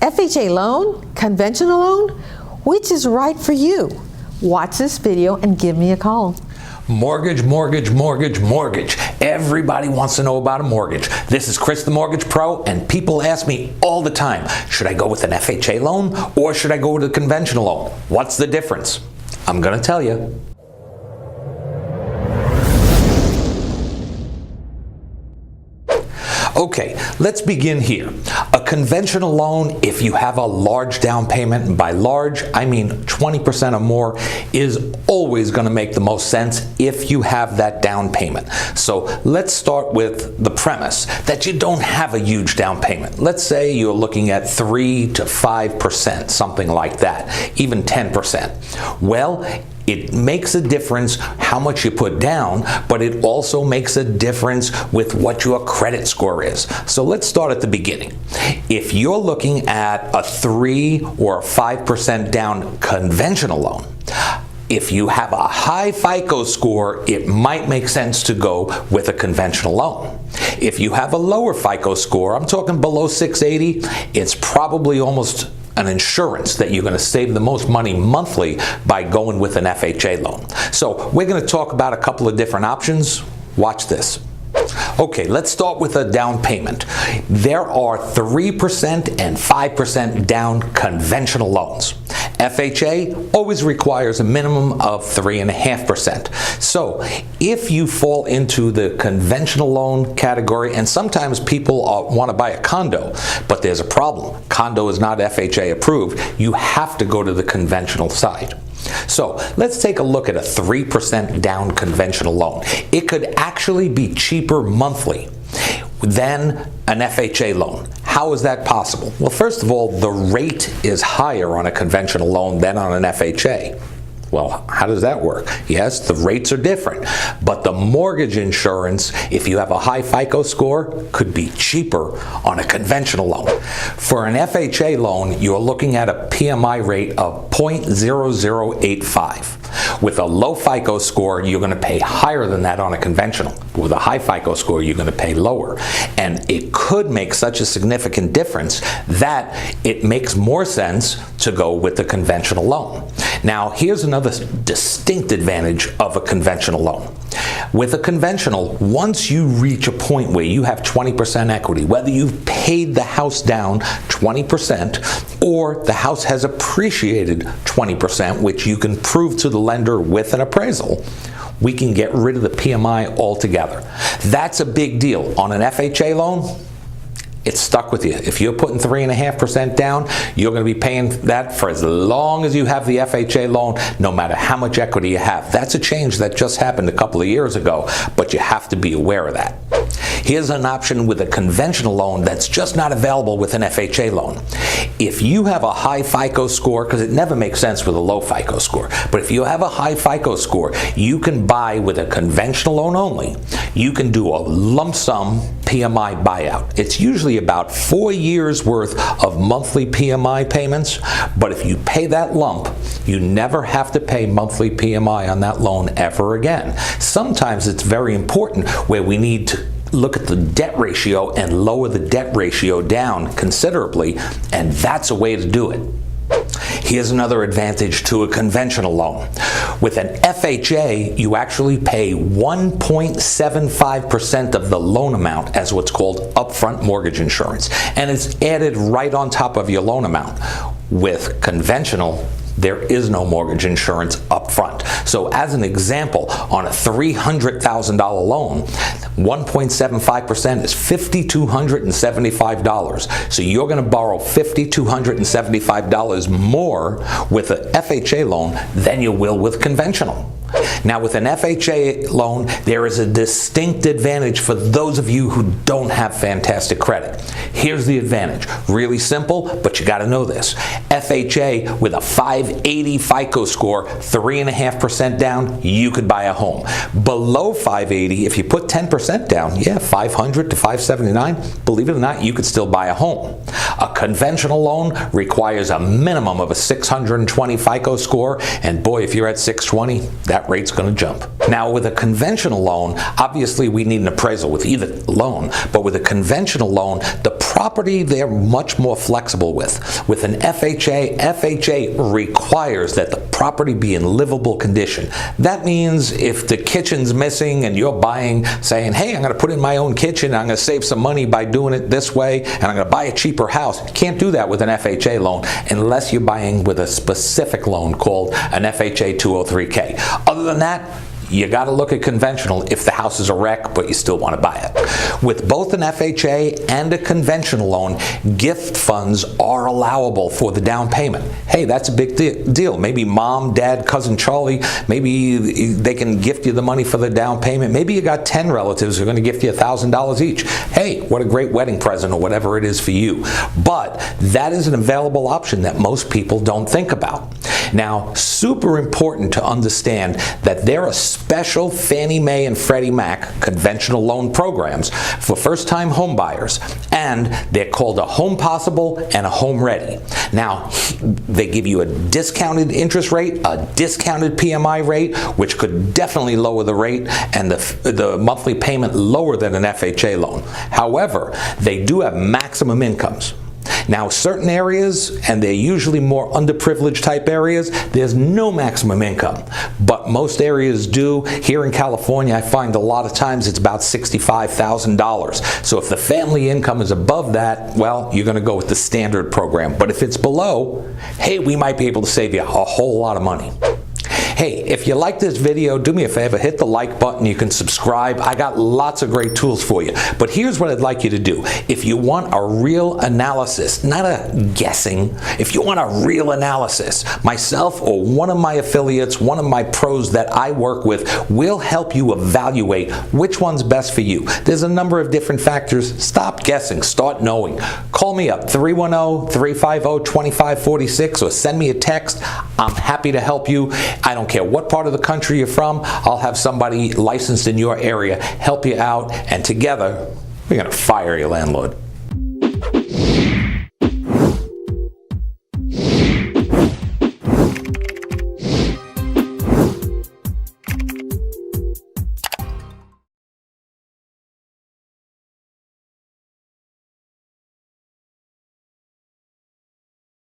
FHA loan? Conventional loan? Which is right for you? Watch this video and give me a call. Mortgage, mortgage, mortgage, mortgage. Everybody wants to know about a mortgage. This is Chris the Mortgage Pro, and people ask me all the time, should I go with an FHA loan or should I go with a conventional loan? What's the difference? I'm going to tell you. Okay, let's begin here. A conventional loan, if you have a large down payment, and by large, I mean 20% or more, is always going to make the most sense if you have that down payment. So let's start with the premise that you don't have a huge down payment. Let's say you're looking at 3 to 5%, something like that, even 10%. Well, it makes a difference how much you put down, but it also makes a difference with what your credit score is. So let's start at the beginning. If you're looking at a 3 or 5% down conventional loan, if you have a high FICO score, it might make sense to go with a conventional loan. If you have a lower FICO score, I'm talking below 680, it's probably almost an insurance that you're going to save the most money monthly by going with an FHA loan. So we're going to talk about a couple of different options. Watch this. Okay, let's start with a down payment. There are 3% and 5% down conventional loans. FHA always requires a minimum of 3.5%. So if you fall into the conventional loan category, and sometimes people want to buy a condo, but there's a problem. Condo is not FHA approved. You have to go to the conventional side. So let's take a look at a 3% down conventional loan. It could actually be cheaper monthly than an FHA loan. How is that possible? Well, first of all, the rate is higher on a conventional loan than on an FHA. Well, how does that work? Yes, the rates are different, but the mortgage insurance, if you have a high FICO score, could be cheaper on a conventional loan. For an FHA loan, you're looking at a PMI rate of 0.0085. With a low FICO score, you're going to pay higher than that on a conventional. With a high FICO score, you're going to pay lower. And it could make such a significant difference that it makes more sense to go with the conventional loan. Now, here's another distinct advantage of a conventional loan. With a conventional, once you reach a point where you have 20% equity, whether you've paid the house down 20% or the house has appreciated 20%, which you can prove to the lender with an appraisal, we can get rid of the PMI altogether. That's a big deal. On an FHA loan, it's stuck with you. If you're putting 3.5% down, you're going to be paying that for as long as you have the FHA loan, no matter how much equity you have. That's a change that just happened a couple of years ago, but you have to be aware of that. Here's an option with a conventional loan that's just not available with an FHA loan. If you have a high FICO score, because it never makes sense with a low FICO score, but if you have a high FICO score, you can buy with a conventional loan only. You can do a lump sum PMI buyout. It's usually about 4 years worth of monthly PMI payments, but if you pay that lump, you never have to pay monthly PMI on that loan ever again. Sometimes it's very important where we need to look at the debt ratio and lower the debt ratio down considerably, and that's a way to do it. Here's another advantage to a conventional loan. With an FHA, you actually pay 1.75% of the loan amount as what's called upfront mortgage insurance, and it's added right on top of your loan amount. With conventional, there is no mortgage insurance up front. So as an example, on a $300,000 loan, 1.75% is $5,275. So you're going to borrow $5,275 more with an FHA loan than you will with conventional. Now, with an FHA loan, there is a distinct advantage for those of you who don't have fantastic credit. Here's the advantage. Really simple, but you got to know this. FHA with a 580 FICO score, 3.5% down, you could buy a home. Below 580, if you put 10% down, yeah, 500 to 579, believe it or not, you could still buy a home. A conventional loan requires a minimum of a 620 FICO score, and boy, if you're at 620, that rate's rate's going to jump. Now, with a conventional loan, obviously we need an appraisal with either loan, but with a conventional loan, the property they're much more flexible with. With an FHA requires that the property be in livable condition. That means if the kitchen's missing and you're buying, saying, hey, I'm going to put in my own kitchen, I'm going to save some money by doing it this way, and I'm going to buy a cheaper house. You can't do that with an FHA loan unless you're buying with a specific loan called an FHA 203K. Other than that, you got to look at conventional if the house is a wreck, but you still want to buy it. With both an FHA and a conventional loan, gift funds are allowable for the down payment. Hey, that's a big deal. Maybe mom, dad, cousin Charlie, maybe they can gift you the money for the down payment. Maybe you got 10 relatives who are going to gift you $1,000 each. Hey, what a great wedding present or whatever it is for you. But that is an available option that most people don't think about. Now, super important to understand that there are special Fannie Mae and Freddie Mac conventional loan programs for first-time home buyers, and they're called a Home Possible and a Home Ready. Now, they give you a discounted interest rate, a discounted PMI rate, which could definitely lower the rate and the monthly payment lower than an FHA loan. However, they do have maximum incomes. Now, certain areas, and they're usually more underprivileged type areas, there's no maximum income. But most areas do. Here in California, I find a lot of times it's about $65,000. So if the family income is above that, well, you're going to go with the standard program. But if it's below, hey, we might be able to save you a whole lot of money. Hey, if you like this video, do me a favor, hit the like button. You can subscribe. I got lots of great tools for you. But here's what I'd like you to do. If you want a real analysis, not a guessing, if you want a real analysis, myself or one of my affiliates, one of my pros that I work with will help you evaluate which one's best for you. There's a number of different factors. Stop guessing. Start knowing. Call me up, 310-350-2546, or send me a text. I'm happy to help you. I don't care what part of the country you're from, I'll have somebody licensed in your area help you out, and together we're going to fire your landlord.